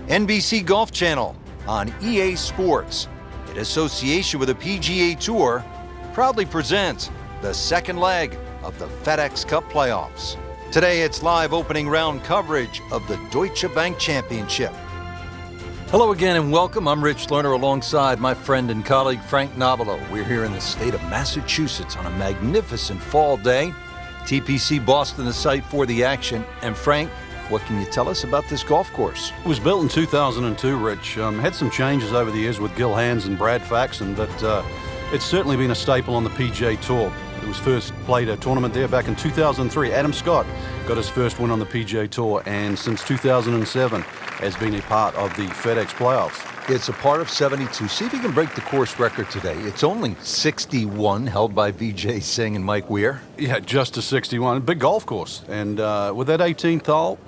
NBC Golf Channel on EA Sports, in association with the PGA Tour, proudly presents the second leg of the FedEx Cup playoffs. Today it's live opening round coverage of the Deutsche Bank Championship. Hello again and welcome. I'm Rich Lerner alongside my friend and colleague Frank Nobilo. We're here in the state of Massachusetts on a magnificent fall day. TPC Boston, the site for the action. And Frank, what can you tell us about this golf course? It was built in 2002, Rich. Had some changes over the years with Gil Hanse and Brad Faxon, but it's certainly been a staple on the PGA Tour. It was first played a tournament there back in 2003. Adam Scott got his first win on the PGA Tour, and since 2007 has been a part of the FedEx playoffs. It's a part of 72. See if you can break the course record today. It's only 61, held by Vijay Singh and Mike Weir. Yeah, just a 61. Big golf course. And with that 18th hole,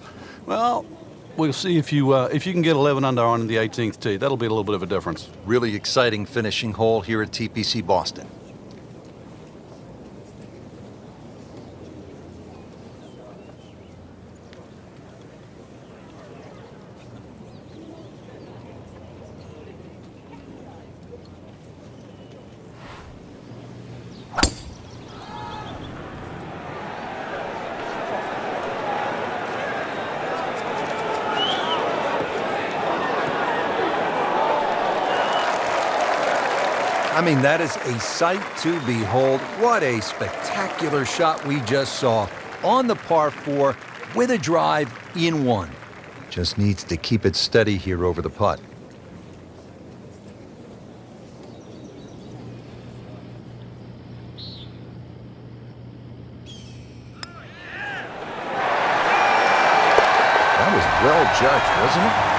well, we'll see if you can get 11 under on the 18th tee. That'll be a little bit of a difference. Really exciting finishing hole here at TPC Boston. I mean, that is a sight to behold. What a spectacular shot we just saw on the par 4 with a drive in one. Just needs to keep it steady here over the putt. That was well judged, wasn't it?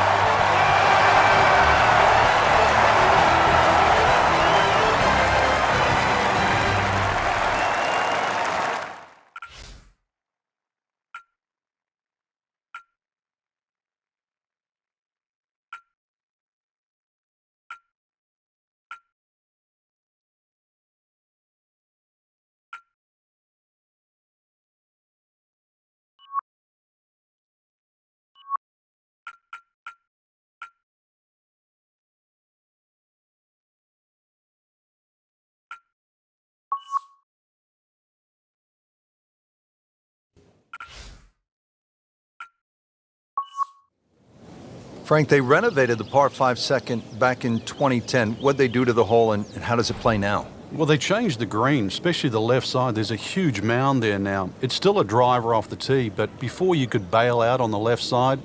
Frank, they renovated the par 5 second back in 2010. What'd they do to the hole, and how does it play now? Well, they changed the green, especially the left side. There's a huge mound there now. It's still a driver off the tee, but before you could bail out on the left side,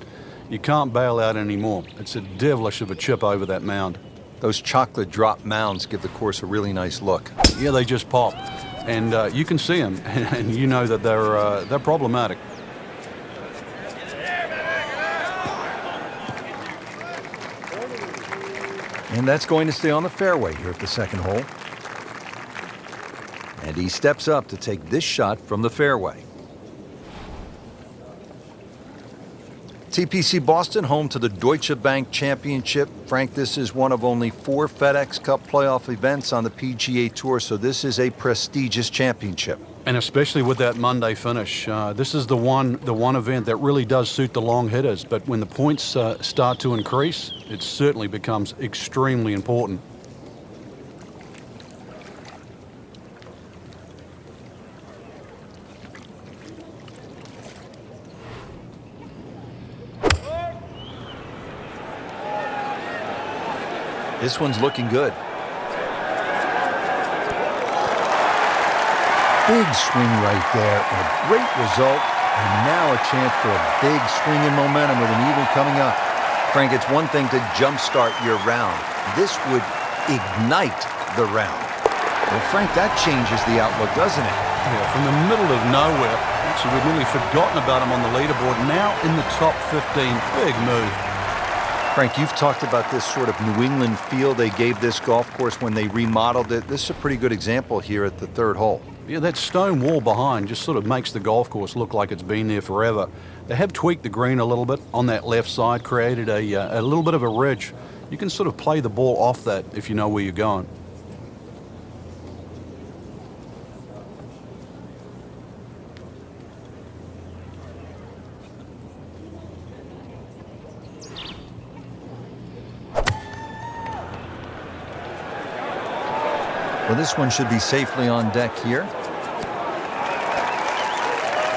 you can't bail out anymore. It's a devilish of a chip over that mound. Those chocolate drop mounds give the course a really nice look. Yeah, they just pop. And you can see them, and you know that they're problematic. And that's going to stay on the fairway here at the second hole. And he steps up to take this shot from the fairway. TPC Boston, home to the Deutsche Bank Championship. Frank, this is one of only 4 FedEx Cup playoff events on the PGA Tour, so this is a prestigious championship. And especially with that Monday finish, this is the one event that really does suit the long hitters. But when the points start to increase, it certainly becomes extremely important. This one's looking good. Big swing right there, and a great result, and now a chance for a big swing in momentum with an eagle coming up. Frank, it's one thing to jumpstart your round. This would ignite the round. Well, Frank, that changes the outlook, doesn't it? Yeah, from the middle of nowhere, actually we'd nearly forgotten about him on the leaderboard. Now in the top 15, big move. Frank, you've talked about this sort of New England feel they gave this golf course when they remodeled it. This is a pretty good example here at the third hole. Yeah, that stone wall behind just sort of makes the golf course look like it's been there forever. They have tweaked the green a little bit on that left side, created a little bit of a ridge. You can sort of play the ball off that if you know where you're going. Well, this one should be safely on deck here.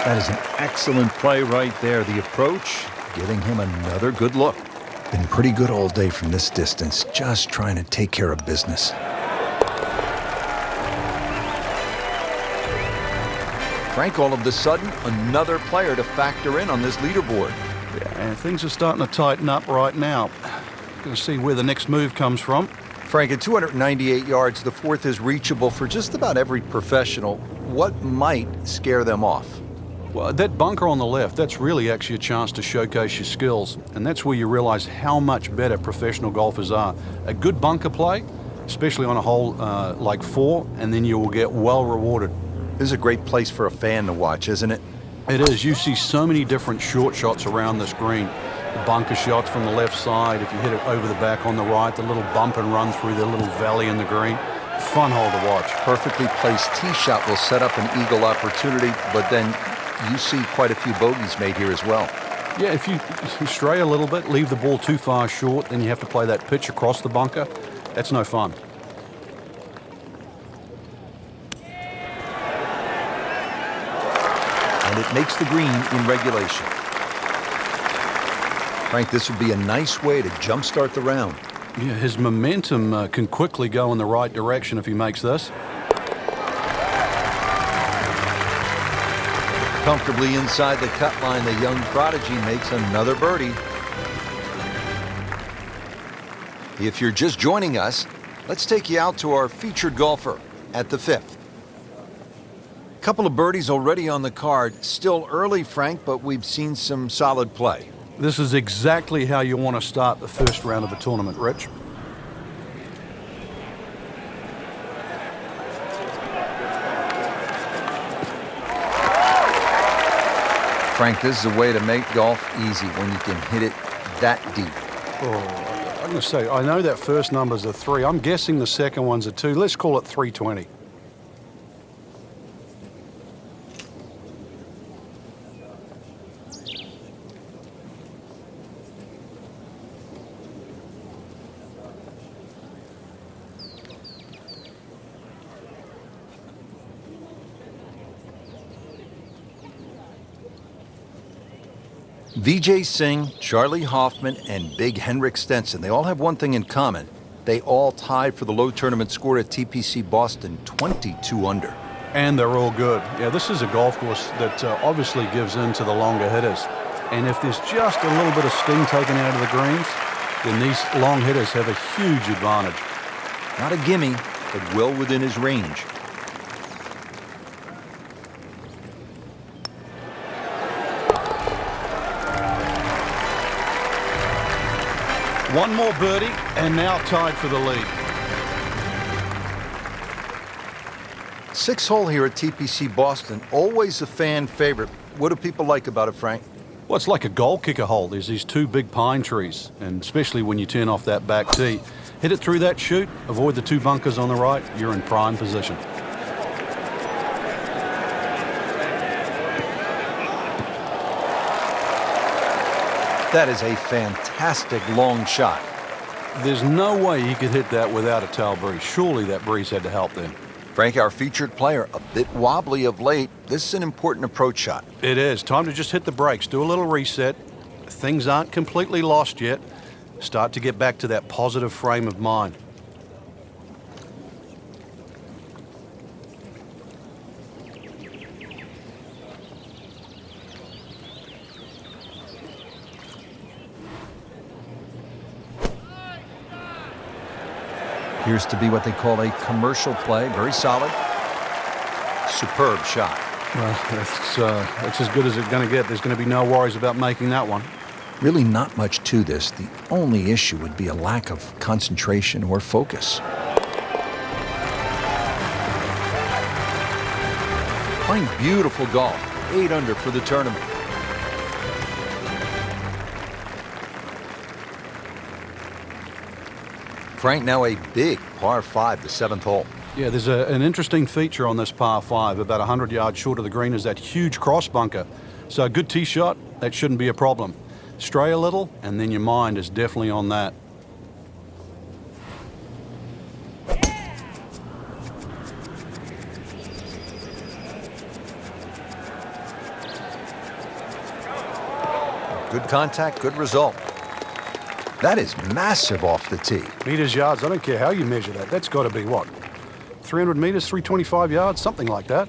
That is an excellent play right there. The approach, giving him another good look. Been pretty good all day from this distance, just trying to take care of business. Frank, all of a sudden, another player to factor in on this leaderboard. Yeah, and things are starting to tighten up right now. Going to see where the next move comes from. Frank, at 298 yards, the fourth is reachable for just about every professional. What might scare them off? Well, that bunker on the left, that's really actually a chance to showcase your skills. And that's where you realize how much better professional golfers are. A good bunker play, especially on a hole like 4, and then you will get well rewarded. This is a great place for a fan to watch, isn't it? It is. You see so many different short shots around this green. The bunker shots from the left side, if you hit it over the back on the right, the little bump and run through the little valley in the green. Fun hole to watch. Perfectly placed tee shot will set up an eagle opportunity, but then you see quite a few bogeys made here as well. Yeah, if you stray a little bit, leave the ball too far short, then you have to play that pitch across the bunker. That's no fun. And it makes the green in regulation. Frank, this would be a nice way to jumpstart the round. Yeah, his momentum can quickly go in the right direction if he makes this. Comfortably inside the cut line, the young prodigy makes another birdie. If you're just joining us, let's take you out to our featured golfer at the 5th. Couple of birdies already on the card. Still early, Frank, but we've seen some solid play. This is exactly how you want to start the first round of a tournament, Rich. Frank, this is a way to make golf easy when you can hit it that deep. Oh, I'm going to say, I know that first number's a 3. I'm guessing the second one's a 2. Let's call it 320. Vijay Singh, Charlie Hoffman, and Big Henrik Stenson, they all have one thing in common. They all tied for the low tournament score at TPC Boston, 22 under. And they're all good. Yeah, this is a golf course that obviously gives in to the longer hitters. And if there's just a little bit of sting taken out of the greens, then these long hitters have a huge advantage. Not a gimme, but well within his range. One more birdie, and now tied for the lead. 6th hole here at TPC Boston, always a fan favorite. What do people like about it, Frank? Well, it's like a goal kicker hole. There's these 2 big pine trees, and especially when you turn off that back tee. Hit it through that chute, avoid the 2 bunkers on the right, you're in prime position. That is a fantastic long shot. There's no way he could hit that without a tail breeze. Surely that breeze had to help then. Frank, our featured player, a bit wobbly of late. This is an important approach shot. It is. Time to just hit the brakes, do a little reset. Things aren't completely lost yet. Start to get back to that positive frame of mind. Appears to be what they call a commercial play. Very solid. Superb shot. Well, that's as good as it's going to get. There's going to be no worries about making that one. Really not much to this. The only issue would be a lack of concentration or focus. Playing beautiful golf. 8 under for the tournament. Frank, now a big par 5, the 7th hole. Yeah, there's an interesting feature on this par 5. About 100 yards short of the green is that huge cross bunker. So a good tee shot, that shouldn't be a problem. Stray a little, and then your mind is definitely on that. Good contact, good result. That is massive off the tee. Meters, yards, I don't care how you measure that. That's got to be, what, 300 meters, 325 yards, something like that.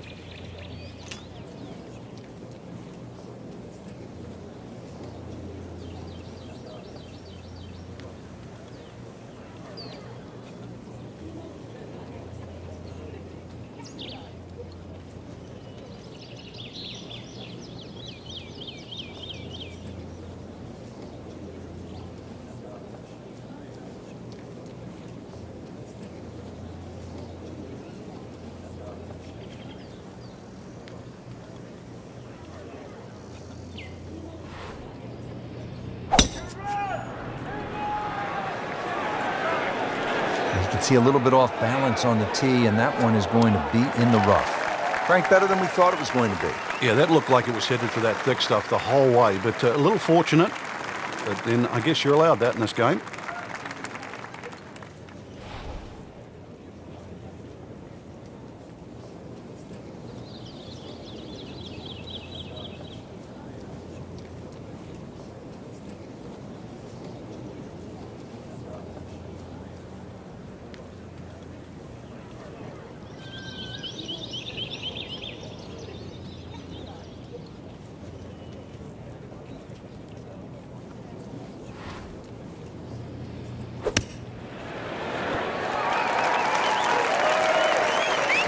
You can see a little bit off balance on the tee, and that one is going to be in the rough. Frank, better than we thought it was going to be. Yeah, that looked like it was headed for that thick stuff the whole way, but a little fortunate. But then I guess you're allowed that in this game.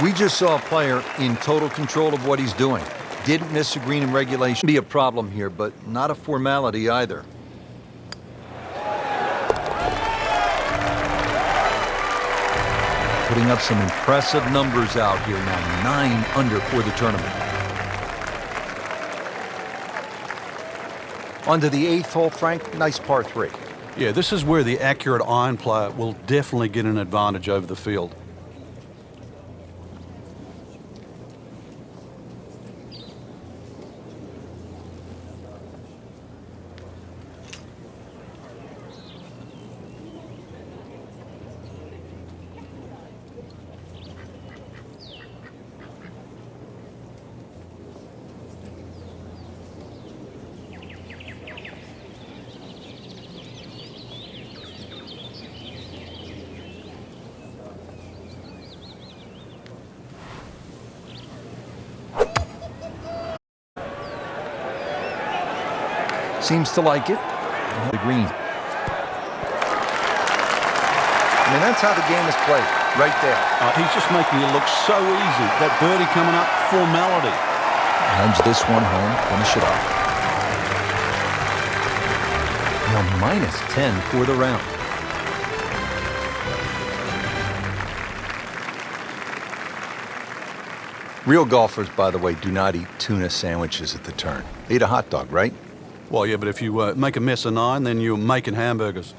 We just saw a player in total control of what he's doing. Didn't miss a green in regulation. Be a problem here, but not a formality either. Putting up some impressive numbers out here now. 9 under for the tournament. On to the 8th hole, Frank. Nice par 3. Yeah, this is where the accurate iron player will definitely get an advantage over the field. Seems to like it. The green. I mean, that's how the game is played, right there. He's just making it look so easy. That birdie coming up, formality. Nudge this one home, finish it off. Now minus 10 for the round. Real golfers, by the way, do not eat tuna sandwiches at the turn. They eat a hot dog, right? Well, yeah, but if you make a mess of 9, then you're making hamburgers.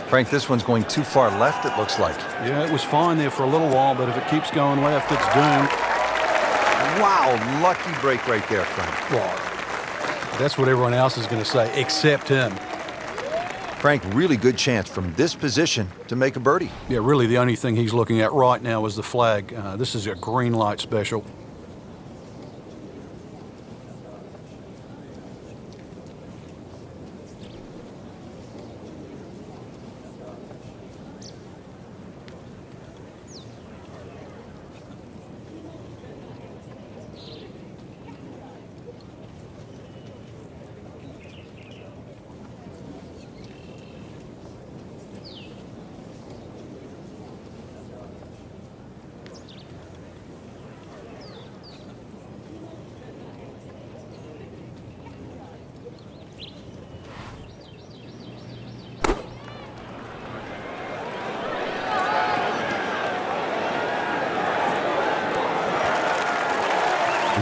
Frank, this one's going too far left, it looks like. Yeah, it was fine there for a little while, but if it keeps going left, it's doomed. Wow, lucky break right there, Frank. Well, that's what everyone else is going to say, except him. Frank, really good chance from this position to make a birdie. Yeah, really the only thing he's looking at right now is the flag. This is a green light special.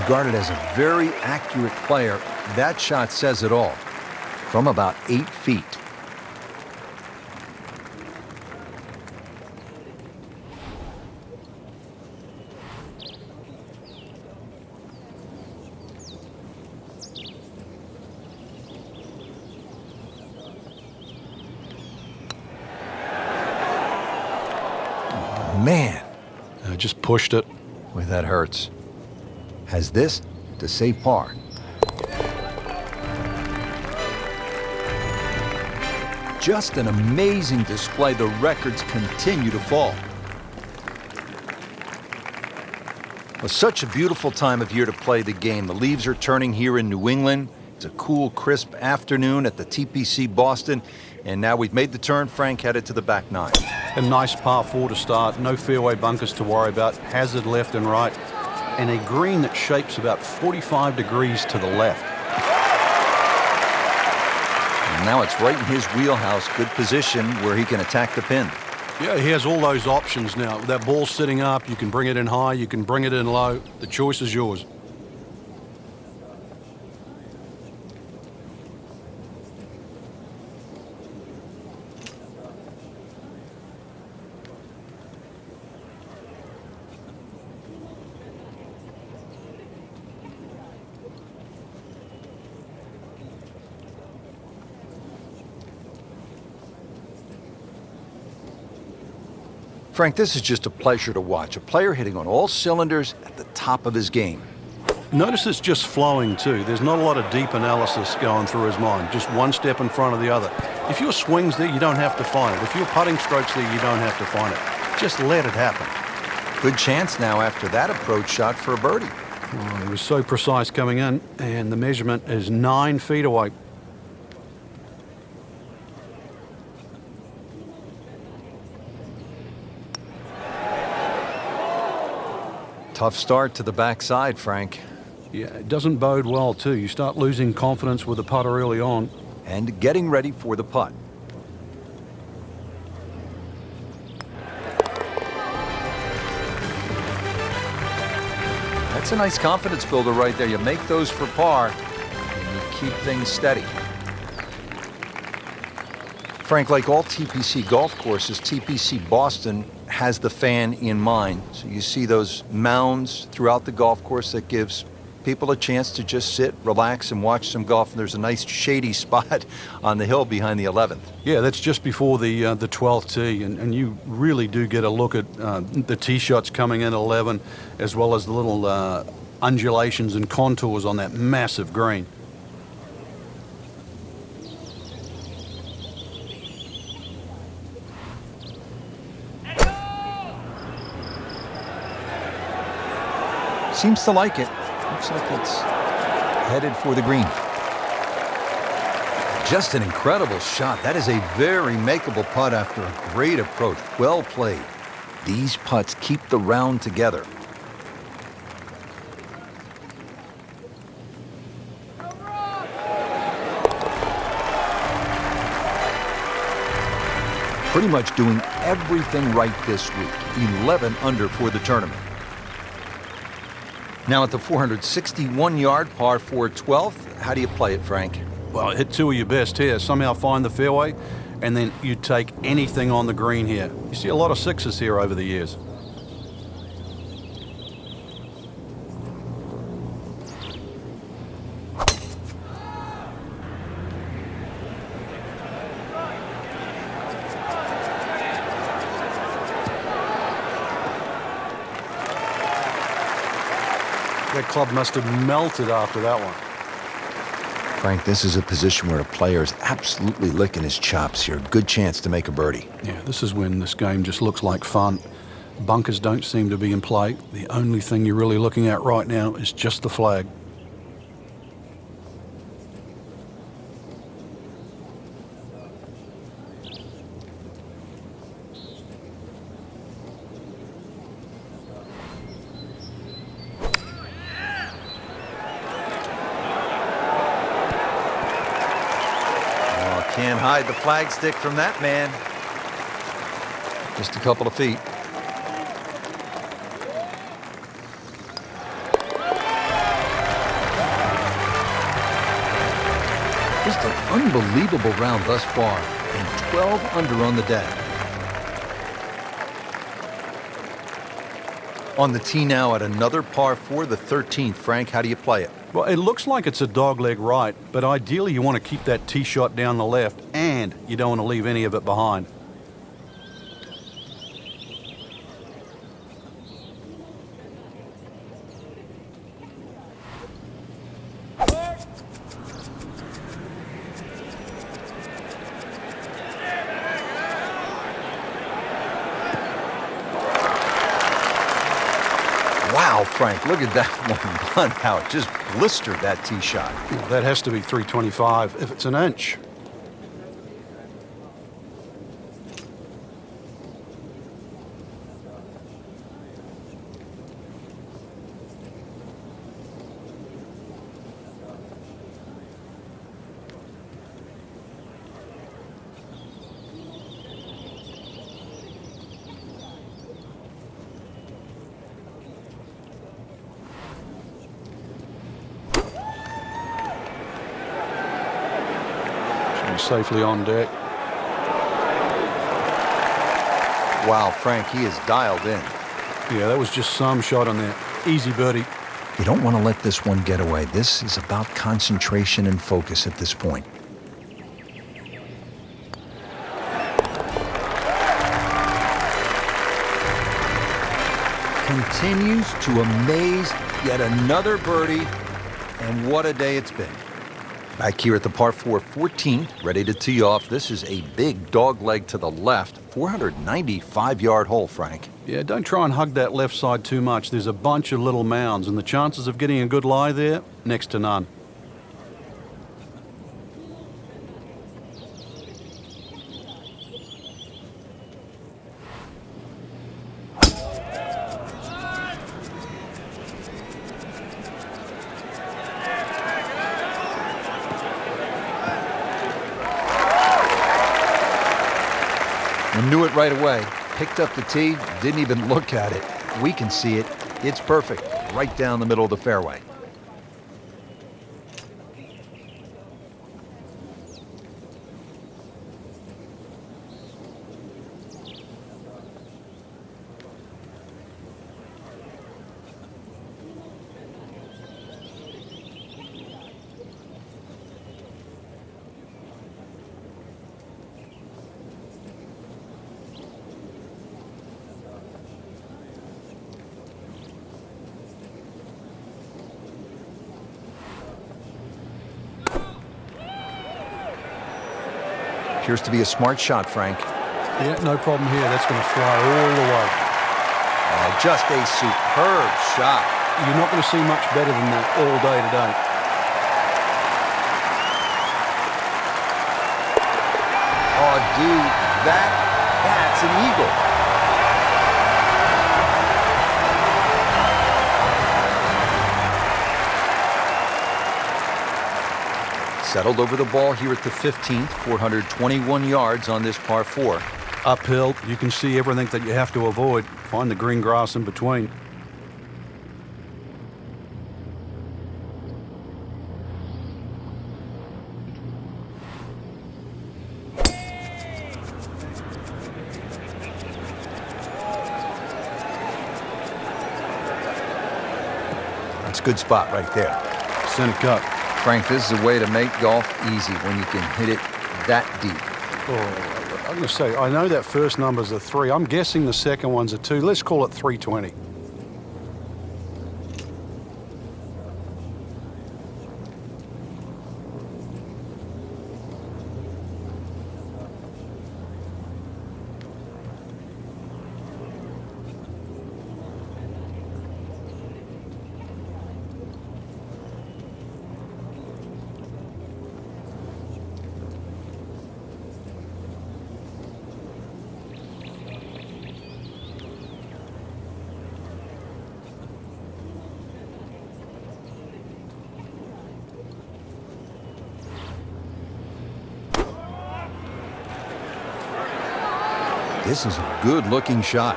Regarded as a very accurate player, that shot says it all. From about 8 feet. Man. Just pushed it. Boy, that hurts. Has this to save par. Just an amazing display. The records continue to fall. Well, such a beautiful time of year to play the game. The leaves are turning here in New England. It's a cool, crisp afternoon at the TPC Boston. And now we've made the turn. Frank headed to the back nine. A nice par 4 to start. No fairway bunkers to worry about. Hazard left and right. And a green that shapes about 45 degrees to the left. And now it's right in his wheelhouse. Good position where he can attack the pin. Yeah, he has all those options now. That ball's sitting up. You can bring it in high. You can bring it in low. The choice is yours. Frank, this is just a pleasure to watch. A player hitting on all cylinders at the top of his game. Notice it's just flowing too. There's not a lot of deep analysis going through his mind. Just one step in front of the other. If your swing's there, you don't have to find it. If your putting stroke's there, you don't have to find it. Just let it happen. Good chance now after that approach shot for a birdie. Oh, he was so precise coming in, and the measurement is 9 feet away. Tough start to the backside, Frank. Yeah, it doesn't bode well, too. You start losing confidence with the putter early on. And getting ready for the putt. That's a nice confidence builder right there. You make those for par, and you keep things steady. Frank, like all TPC golf courses, TPC Boston has the fan in mind. So you see those mounds throughout the golf course that gives people a chance to just sit, relax, and watch some golf. And there's a nice shady spot on the hill behind the 11th. Yeah, that's just before the 12th tee, and you really do get a look at the tee shots coming in 11, as well as the little undulations and contours on that massive green. Seems to like it. Looks like it's headed for the green. Just an incredible shot. That is a very makeable putt after a great approach. Well played. These putts keep the round together. Pretty much doing everything right this week. 11 under for the tournament. Now at the 461-yard par 4 12th, how do you play it, Frank? Well, hit 2 of your best here. Somehow find the fairway, and then you take anything on the green here. You see a lot of sixes here over the years. That club must have melted after that one. Frank, this is a position where a player is absolutely licking his chops here. Good chance to make a birdie. Yeah, this is when this game just looks like fun. Bunkers don't seem to be in play. The only thing you're really looking at right now is just the flag. Can't hide the flagstick from that man. Just a couple of feet. Just an unbelievable round thus far, and 12 under on the day. On the tee now at another par 4, the 13th. Frank, how do you play it? Well, it looks like it's a dogleg right, but ideally you want to keep that tee shot down the left, and you don't want to leave any of it behind. Wow, Frank, look at that one run, how it just blistered that tee shot. Well, that has to be 325 if it's an inch. Safely on deck. Wow, Frank, he is dialed in. Yeah, that was just some shot on there. Easy birdie. You don't want to let this one get away. This is about concentration and focus at this point. Continues to amaze. Yet another birdie. And what a day it's been. Back here at the par 4 14th, ready to tee off. This is a big dog leg to the left, 495-yard hole, Frank. Yeah, don't try and hug that left side too much. There's a bunch of little mounds, and the chances of getting a good lie there, next to none. We knew it right away. Picked up the tee, didn't even look at it. We can see it. It's perfect. Right down the middle of the fairway. Appears to be a smart shot, Frank. Yeah, no problem here. That's going to fly all the way. Just a superb shot. You're not going to see much better than that all day today. Oh, dude, that's an eagle. Settled over the ball here at the 15th, 421 yards on this par 4. Uphill, you can see everything that you have to avoid. Find the green grass in between. That's a good spot right there. Center cut. Frank, this is a way to make golf easy when you can hit it that deep. Oh, I'm going to say, I know that first number's a 3. I'm guessing the second one's a 2. Let's call it 320. This is a good-looking shot.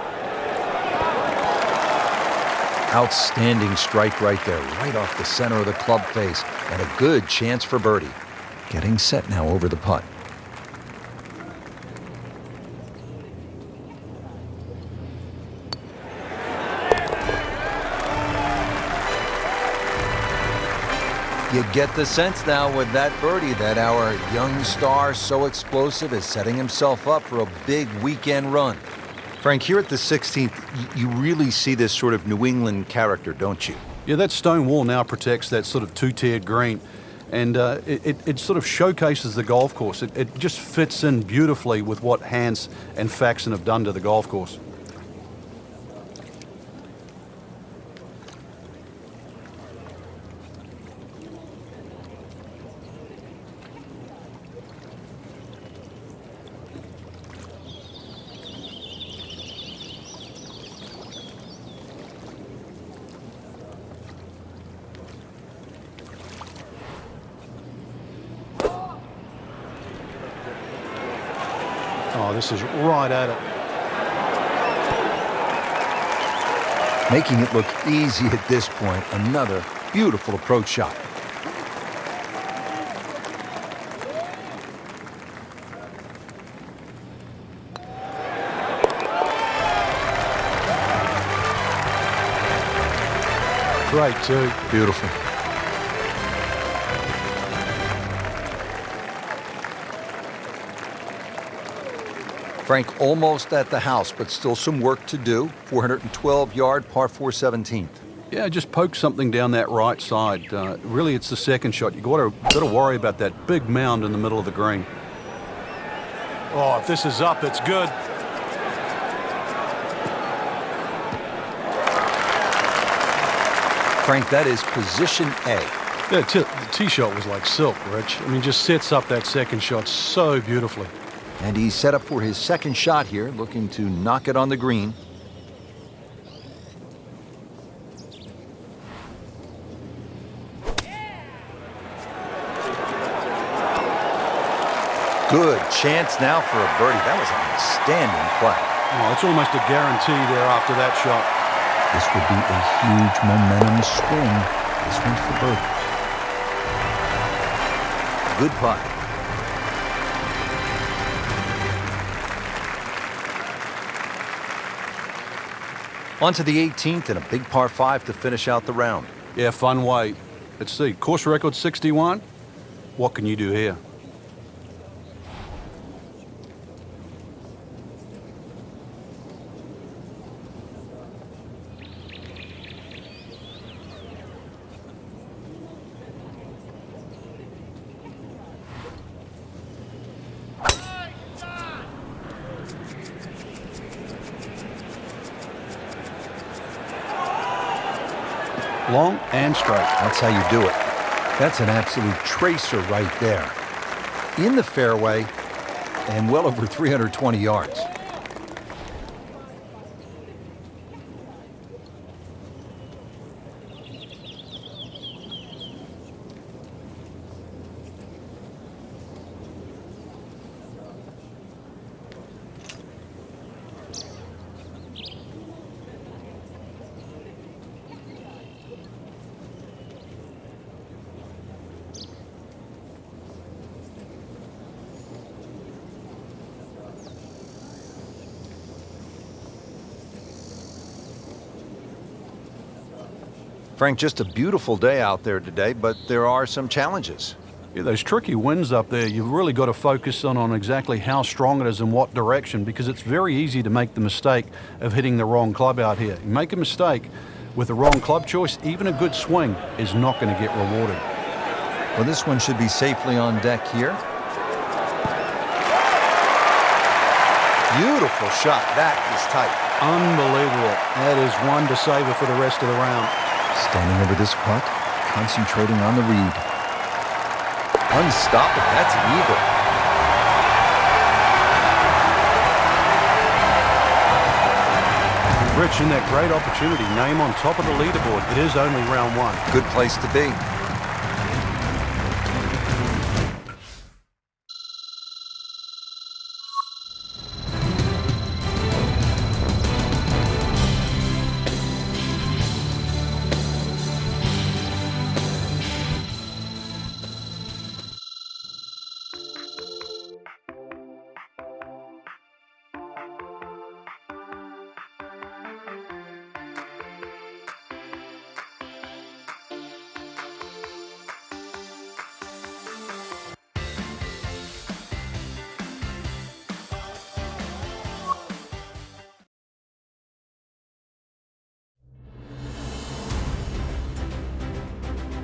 Outstanding strike right there, right off the center of the club face, and a good chance for birdie. Getting set now over the putt. You get the sense now with that birdie that our young star, so explosive, is setting himself up for a big weekend run. Frank, here at the 16th, you really see this sort of New England character, don't you? Yeah, that stone wall now protects that sort of two-tiered green. And it sort of showcases the golf course. It just fits in beautifully with what Hans and Faxon have done to the golf course. Oh, this is right at it. Making it look easy at this point. Another beautiful approach shot. Great too. Beautiful. Frank almost at the house, but still some work to do. 412-yard par 4 17th. Yeah, just poke something down that right side. Really, it's the second shot. You've got to worry about that big mound in the middle of the green. Oh, if this is up, it's good. Frank, that is position A. Yeah, the tee shot was like silk, Rich. I mean, just sets up that second shot so beautifully. And he's set up for his second shot here, looking to knock it on the green. Good chance now for a birdie. That was an outstanding play. Oh, it's almost a guarantee there after that shot. This would be a huge momentum swing. This one's for birdie. Good putt. On to the 18th and a big par 5 to finish out the round. Yeah, fun way. Let's see, course record 61. What can you do here? Long and straight. That's how you do it. That's an absolute tracer right there. In the fairway and well over 320 yards. Frank, just a beautiful day out there today, but there are some challenges. Yeah, those tricky winds up there, you've really got to focus on exactly how strong it is and what direction, because it's very easy to make the mistake of hitting the wrong club out here. You make a mistake with the wrong club choice, even a good swing is not going to get rewarded. Well, this one should be safely on deck here. Beautiful shot. That is tight. Unbelievable. That is one to savor for the rest of the round. Standing over this putt, concentrating on the read. Unstoppable. That's an eagle. Rich, in that great opportunity, name on top of the leaderboard. It is only round one. Good place to be.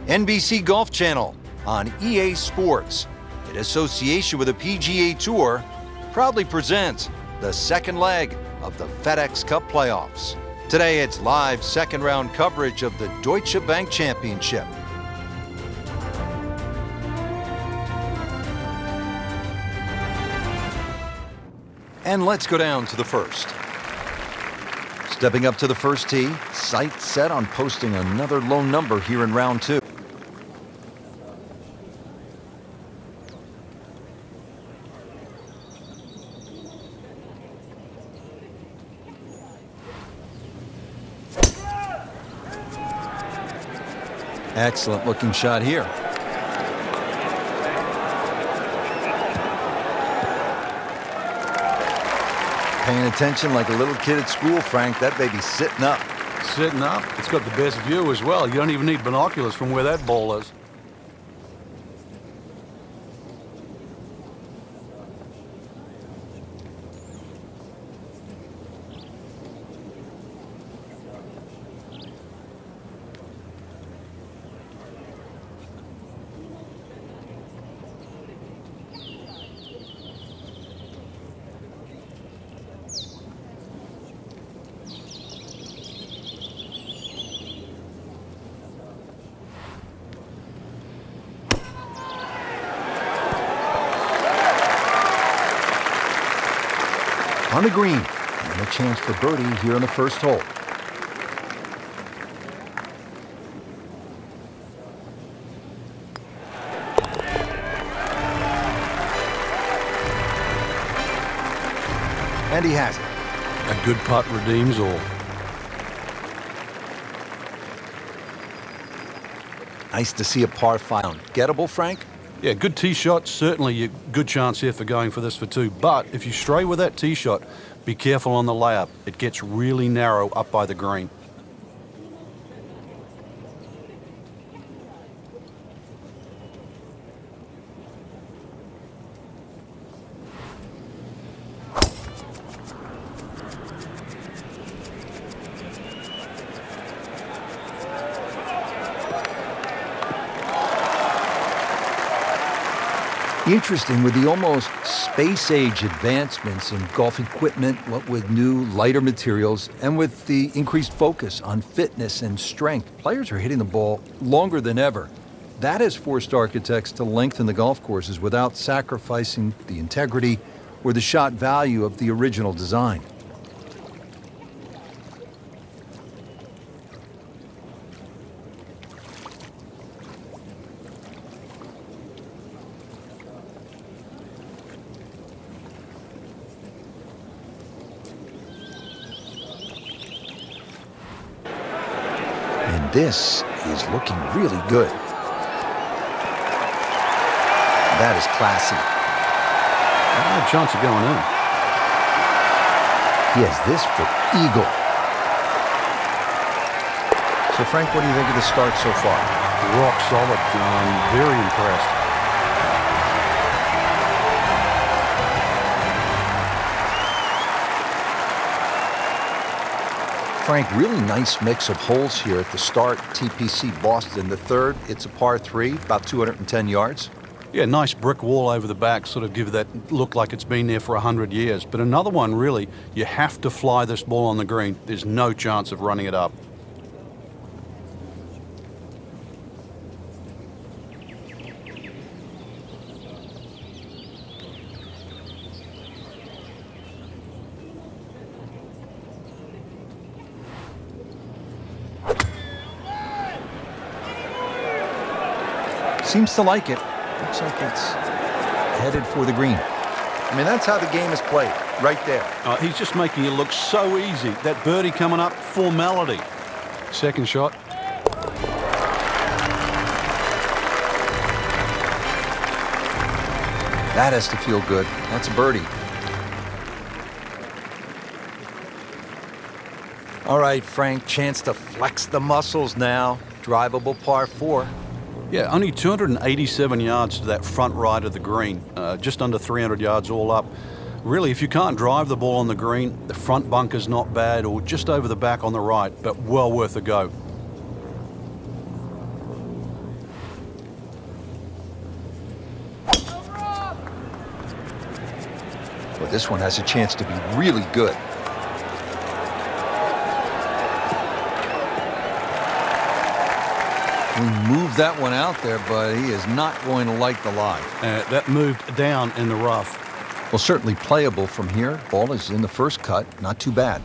NBC Golf Channel on EA Sports, in association with the PGA Tour, proudly presents the second leg of the FedEx Cup playoffs. Today it's live second round coverage of the Deutsche Bank Championship. And let's go down to the first. Stepping up to the first tee, sights set on posting another low number here in round two. Excellent looking shot here. Paying attention like a little kid at school, Frank. That baby's sitting up. Sitting up. It's got the best view as well. You don't even need binoculars from where that ball is. On the green, and a chance for birdie here on the first hole. And he has it. A good putt redeems all. Nice to see a par 5. Gettable, Frank? Yeah, good tee shot. Certainly a good chance here for going for this for 2. But if you stray with that tee shot, be careful on the layup. It gets really narrow up by the green. Interesting, with the almost space-age advancements in golf equipment, what with new, lighter materials, and with the increased focus on fitness and strength, players are hitting the ball longer than ever. That has forced architects to lengthen the golf courses without sacrificing the integrity or the shot value of the original design. And this is looking really good. That is classy. A chance of going in. He has this for eagle. So, Frank, what do you think of the start so far? Rock solid. I'm very impressed. Frank, really nice mix of holes here at the start. TPC Boston. The third, it's a par 3, about 210 yards. Yeah, nice brick wall over the back, sort of give that look like it's been there for 100 years. But another one, really, you have to fly this ball on the green. There's no chance of running it up. Seems to like it. Looks like it's headed for the green. I mean, that's how the game is played, right there. He's just making it look so easy. That birdie coming up, formality. Second shot. That has to feel good. That's a birdie. All right, Frank, chance to flex the muscles now. Drivable par 4. Yeah, only 287 yards to that front right of the green, just under 300 yards all up. Really, if you can't drive the ball on the green, the front bunker's not bad, or just over the back on the right, but well worth a go. Well, this one has a chance to be really good. We moved that one out there, but he is not going to like the lie. That moved down in the rough. Well, certainly playable from here. Ball is in the first cut. Not too bad.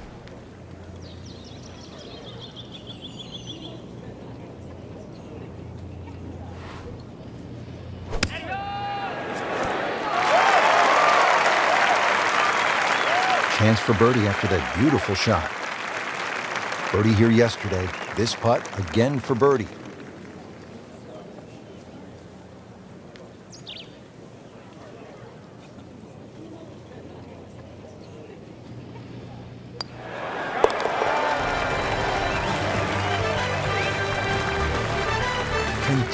Chance for birdie after that beautiful shot. Birdie here yesterday. This putt again for birdie.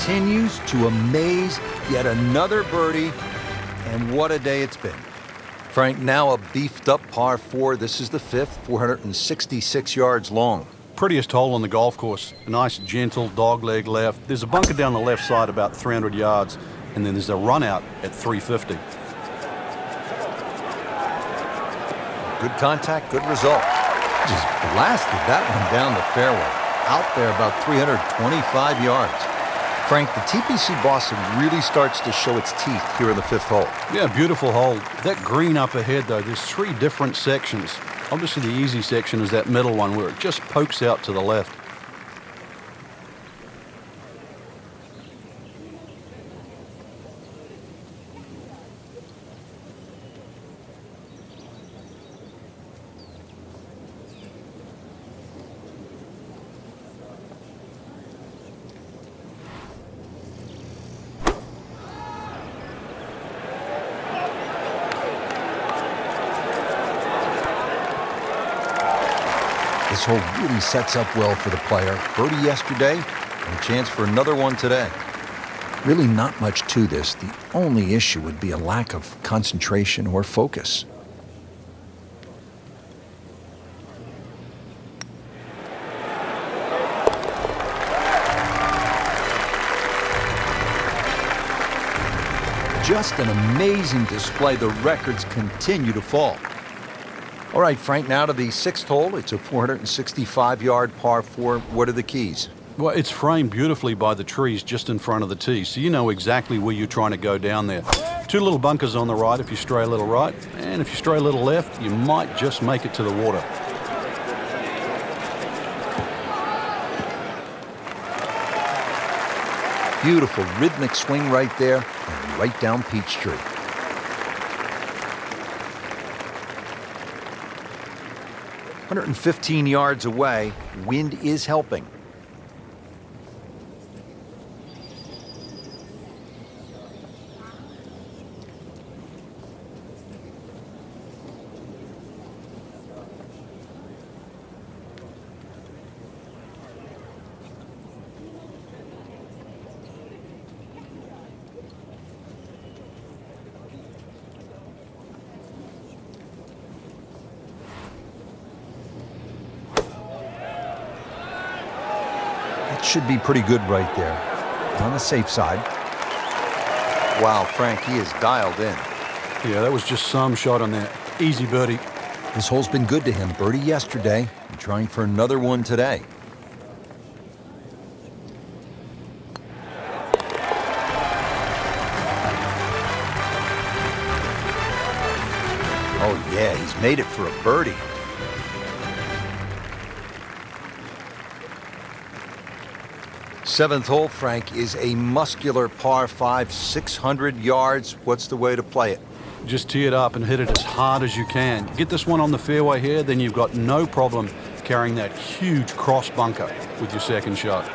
continues to amaze. Yet another birdie, and what a day it's been. Frank, now a beefed-up par 4. This is the 5th, 466 yards long. Prettiest hole on the golf course. A nice, gentle dogleg left. There's a bunker down the left side about 300 yards, and then there's a run out at 350. Good contact, good result. Just blasted that one down the fairway. Out there about 325 yards. Frank, the TPC Boston really starts to show its teeth here in the 5th hole. Yeah, beautiful hole. That green up ahead, though, there's 3 different sections. Obviously, the easy section is that middle one where it just pokes out to the left. This hole really sets up well for the player. Birdie yesterday, and a chance for another one today. Really not much to this. The only issue would be a lack of concentration or focus. Just an amazing display. The records continue to fall. All right, Frank, now to the 6th hole. It's a 465-yard par 4. What are the keys? Well, it's framed beautifully by the trees just in front of the tee, so you know exactly where you're trying to go down there. 2 little bunkers on the right if you stray a little right, and if you stray a little left, you might just make it to the water. Beautiful rhythmic swing right there, and right down Peachtree. 115 yards away, wind is helping. Should be pretty good right there. On the safe side. Wow, Frank, he is dialed in. Yeah, that was just some shot on that. Easy birdie. This hole's been good to him. Birdie yesterday, and trying for another one today. Oh yeah, he's made it for a birdie. Seventh hole, Frank, is a muscular par 5, 600 yards. What's the way to play it? Just tee it up and hit it as hard as you can. Get this one on the fairway here, then you've got no problem carrying that huge cross bunker with your second shot.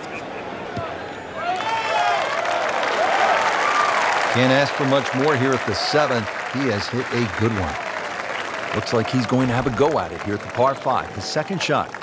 Can't ask for much more here at the 7th. He has hit a good one. Looks like he's going to have a go at it here at the par 5, his second shot.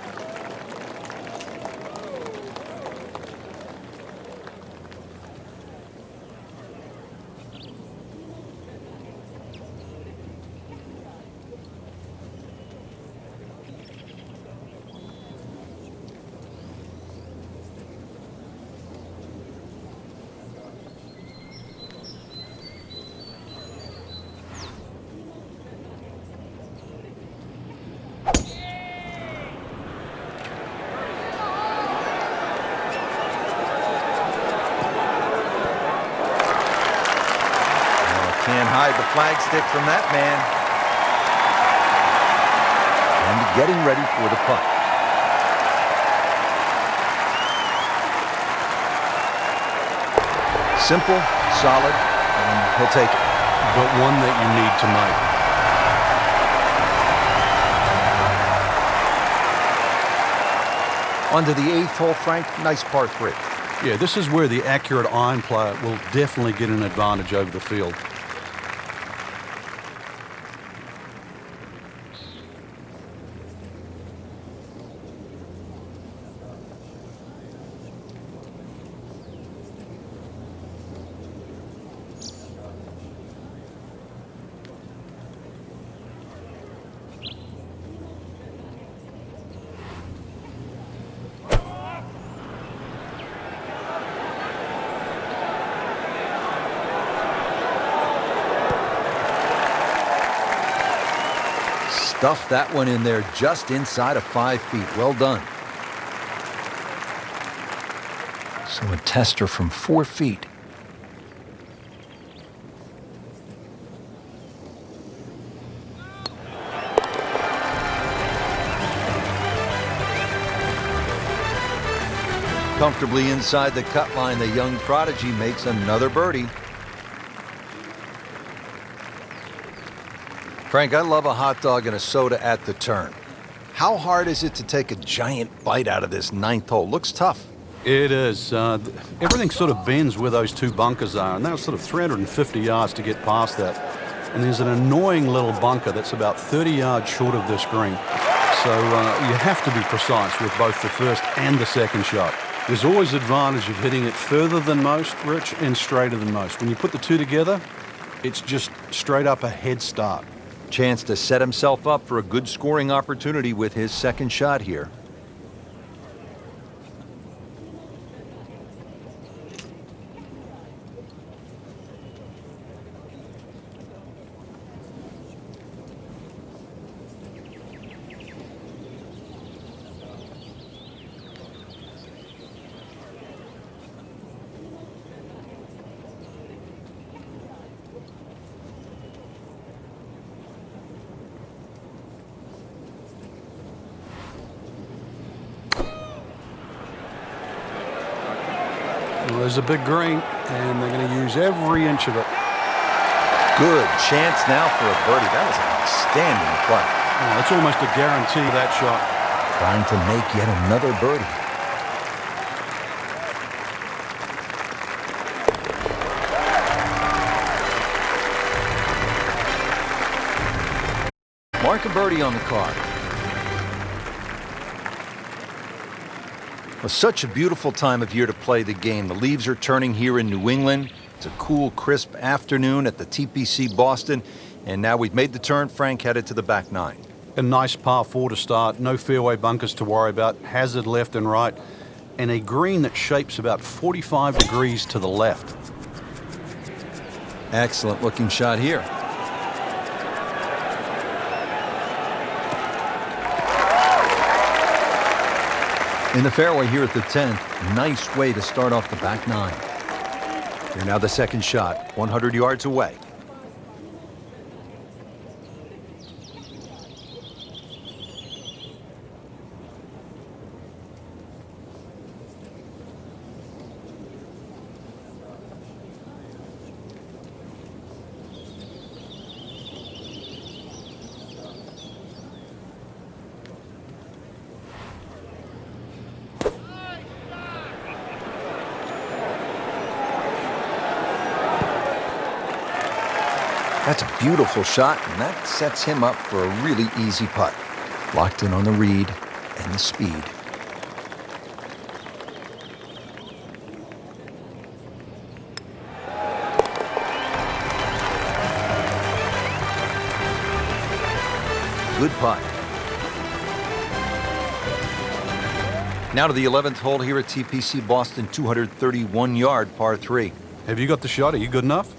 Can't hide the flagstick from that man. And getting ready for the putt. Simple, solid, and he'll take it. But one that you need to make. On to the 8th hole, Frank. Nice par 3. Yeah, this is where the accurate iron player will definitely get an advantage over the field. Stuffed that one in there just inside of 5 feet. Well done. So a tester from 4 feet. Comfortably inside the cut line, the young prodigy makes another birdie. Frank, I love a hot dog and a soda at the turn. How hard is it to take a giant bite out of this 9th hole? Looks tough. It is. Everything sort of bends where those 2 bunkers are, and that's sort of 350 yards to get past that. And there's an annoying little bunker that's about 30 yards short of this green. So you have to be precise with both the first and the second shot. There's always advantage of hitting it further than most, Rich, and straighter than most. When you put the 2 together, it's just straight up a head start. Chance to set himself up for a good scoring opportunity with his second shot here. Well, there's a big green, and they're going to use every inch of it. Good chance now for a birdie. That was an outstanding play. Oh, it's almost a guarantee, that shot. Trying to make yet another birdie. Mark a birdie on the card. Well, such a beautiful time of year to play the game. The leaves are turning here in New England. It's a cool, crisp afternoon at the TPC Boston. And now we've made the turn. Frank headed to the back 9. A nice par 4 to start. No fairway bunkers to worry about. Hazard left and right. And a green that shapes about 45 degrees to the left. Excellent looking shot here. In the fairway here at the 10th, nice way to start off the back 9. Here now the second shot, 100 yards away. That's a beautiful shot, and that sets him up for a really easy putt. Locked in on the read and the speed. Good putt. Now to the 11th hole here at TPC Boston, 231-yard par 3. Have you got the shot? Are you good enough?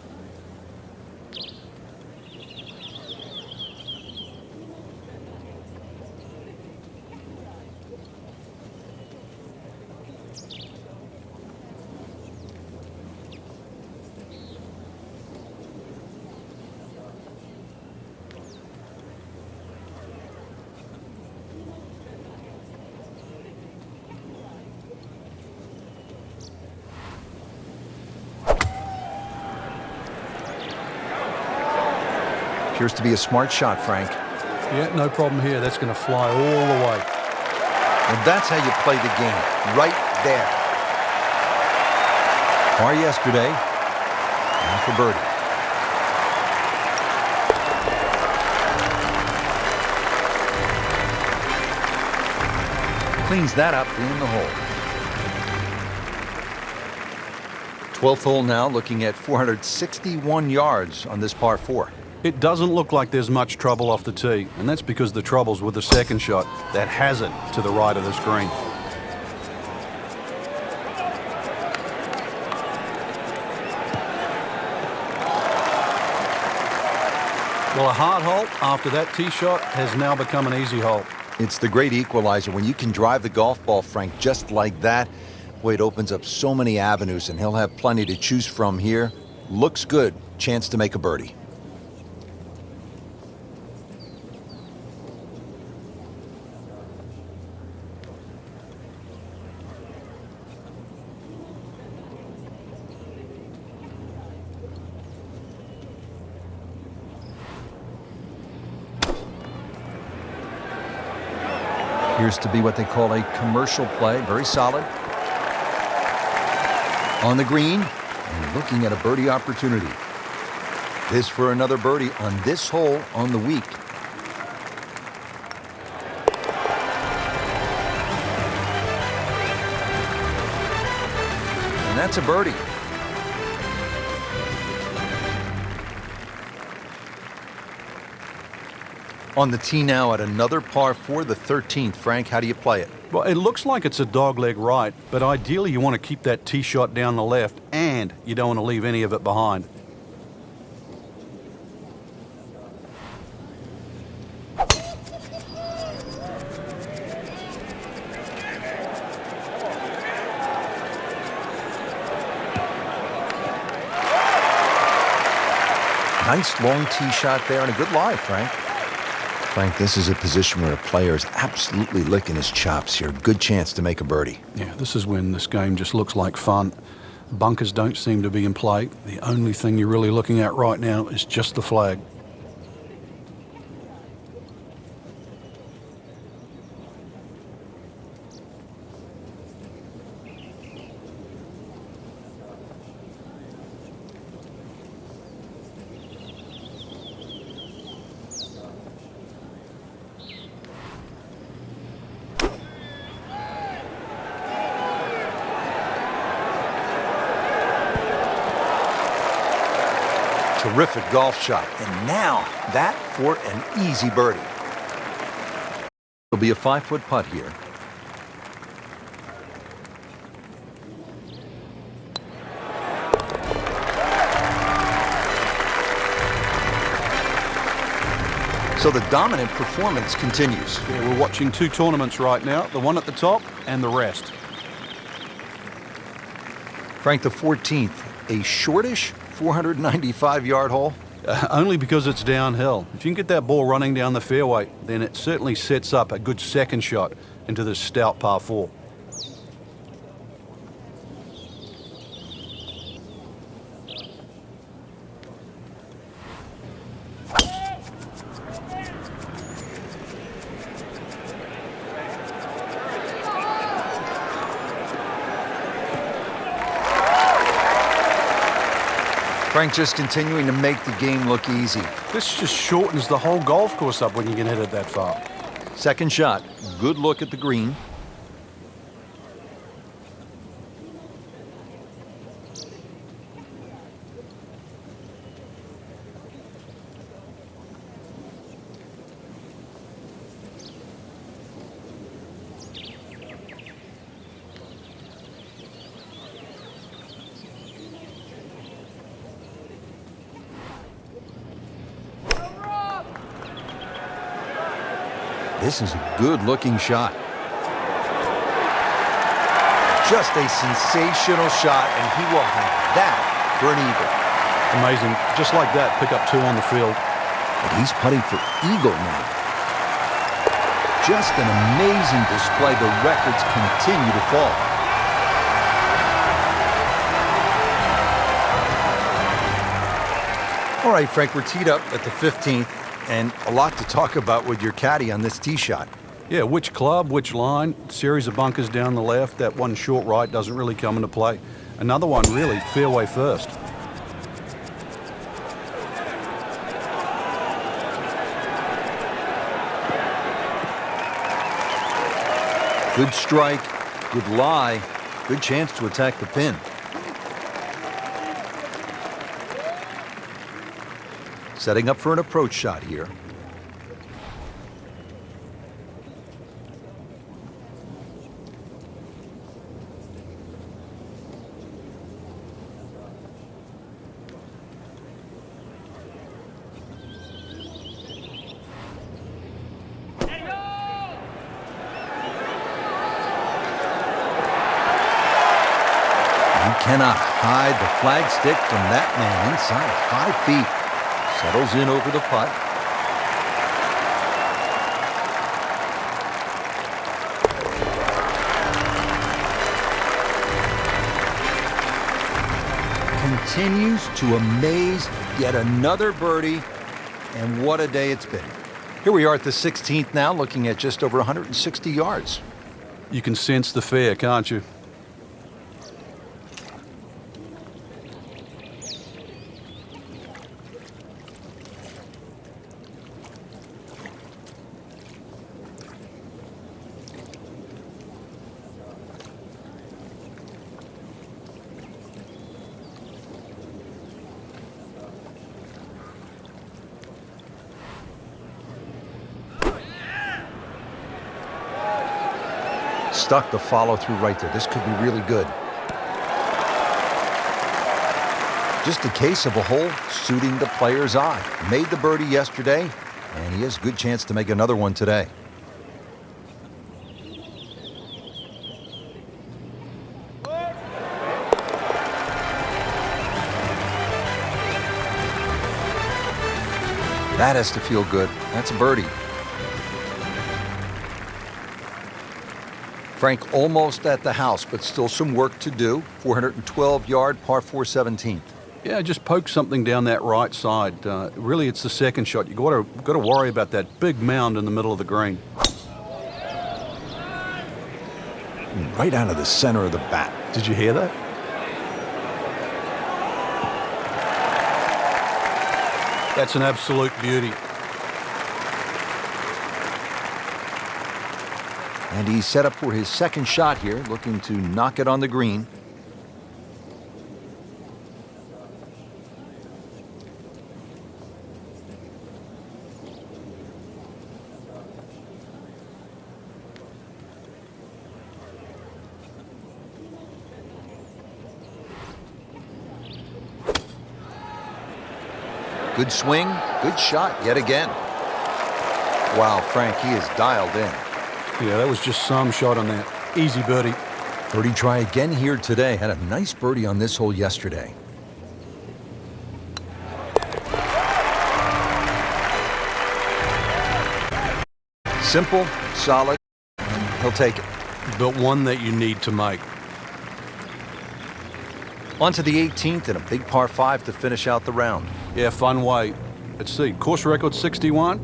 Appears to be a smart shot, Frank. Yeah, no problem here. That's going to fly all the way. And that's how you play the game, right there. Par yesterday, now for birdie. Cleans that up in the hole. 12th hole now, looking at 461 yards on this par 4. It doesn't look like there's much trouble off the tee, and that's because the trouble's with the second shot, that hazard to the right of the screen. Well, a hard hole after that tee shot has now become an easy hole. It's the great equalizer. When you can drive the golf ball, Frank, just like that, boy, it opens up so many avenues, and he'll have plenty to choose from here. Looks good. Chance to make a birdie. Appears to be what they call a commercial play. Very solid. On the green, and looking at a birdie opportunity. This for another birdie on this hole on the week. And that's a birdie. On the tee now at another par 4, the 13th. Frank, how do you play it? Well, it looks like it's a dogleg right, but ideally you want to keep that tee shot down the left, and you don't want to leave any of it behind. Nice long tee shot there and a good lie, Frank. Frank, this is a position where a player is absolutely licking his chops here. Good chance to make a birdie. Yeah, this is when this game just looks like fun. Bunkers don't seem to be in play. The only thing you're really looking at right now is just the flag. Terrific golf shot. And now that for an easy birdie. It'll be a 5-foot putt here. So the dominant performance continues. Yeah, we're watching two tournaments right now, the one at the top and the rest. Frank, the 14th, a shortish 495-yard hole. Only because it's downhill. If you can get that ball running down the fairway, then it certainly sets up a good second shot into this stout par 4. Frank just continuing to make the game look easy. This just shortens the whole golf course up when you can hit it that far. Second shot, good look at the green. This is a good-looking shot. Just a sensational shot, and he will have that for an eagle. Amazing. Just like that, pick up 2 on the field. And he's putting for eagle now. Just an amazing display. The records continue to fall. All right, Frank, we're teed up at the 15th. And a lot to talk about with your caddy on this tee shot. Yeah, which club, which line, series of bunkers down the left. That one short right doesn't really come into play. Another one, really, fairway first. Good strike, good lie, good chance to attack the pin. Setting up for an approach shot here. Cannot hide the flag stick from that man inside of 5 feet. Settles in over the putt. Continues to amaze. Yet another birdie. And what a day it's been. Here we are at the 16th now, looking at just over 160 yards. You can sense the fear, can't you? Stuck the follow-through right there. This could be really good. Just a case of a hole suiting the player's eye. Made the birdie yesterday, and he has a good chance to make another one today. That has to feel good. That's a birdie. Frank almost at the house, but still some work to do. 412-yard par 4 17th. Yeah, just poke something down that right side. Really, it's the second shot. You got to worry about that big mound in the middle of the green. Right out of the center of the bat. Did you hear that? That's an absolute beauty. And he's set up for his second shot here, looking to knock it on the green. Good swing, good shot yet again. Wow, Frank, he is dialed in. Yeah, that was just some shot on that. Easy birdie. Birdie try again here today. Had a nice birdie on this hole yesterday. Simple, solid, and he'll take it. But one that you need to make. On to the 18th and a big par 5 to finish out the round. Yeah, fun way. Let's see, course record 61.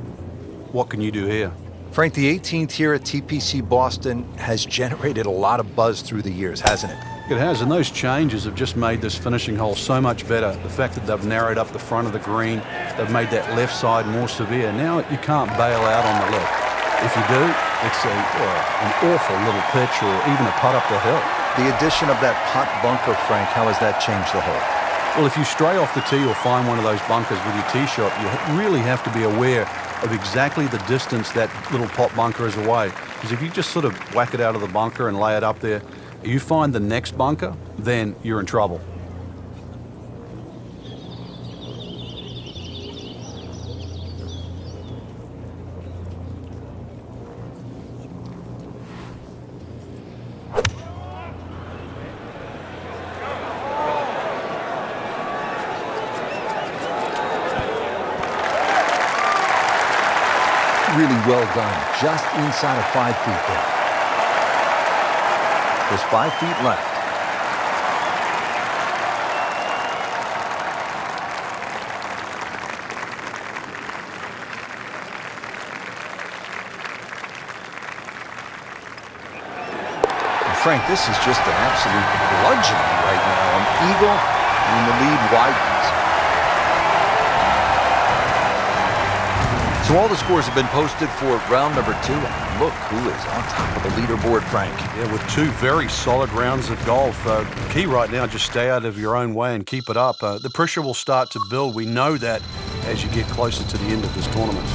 What can you do here? Frank, the 18th here at TPC Boston has generated a lot of buzz through the years, hasn't it? It has, and those changes have just made this finishing hole so much better. The fact that they've narrowed up the front of the green, they've made that left side more severe. Now you can't bail out on the left. If you do, it's an awful little pitch or even a putt up the hill. The addition of that putt bunker, Frank, how has that changed the hole? Well, if you stray off the tee or find one of those bunkers with your tee shot, you really have to be aware of exactly the distance that little pot bunker is away. Because if you just sort of whack it out of the bunker and lay it up there, you find the next bunker, then you're in trouble. Really well done, just inside of 5 feet there. There's 5 feet left. And Frank, this is just an absolute bludgeoning right now. An eagle, and the lead widens. So all the scores have been posted for round number 2. And look who is on top of the leaderboard, Frank. Yeah, with 2 very solid rounds of golf. Key right now, just stay out of your own way and keep it up. The pressure will start to build. We know that as you get closer to the end of this tournament.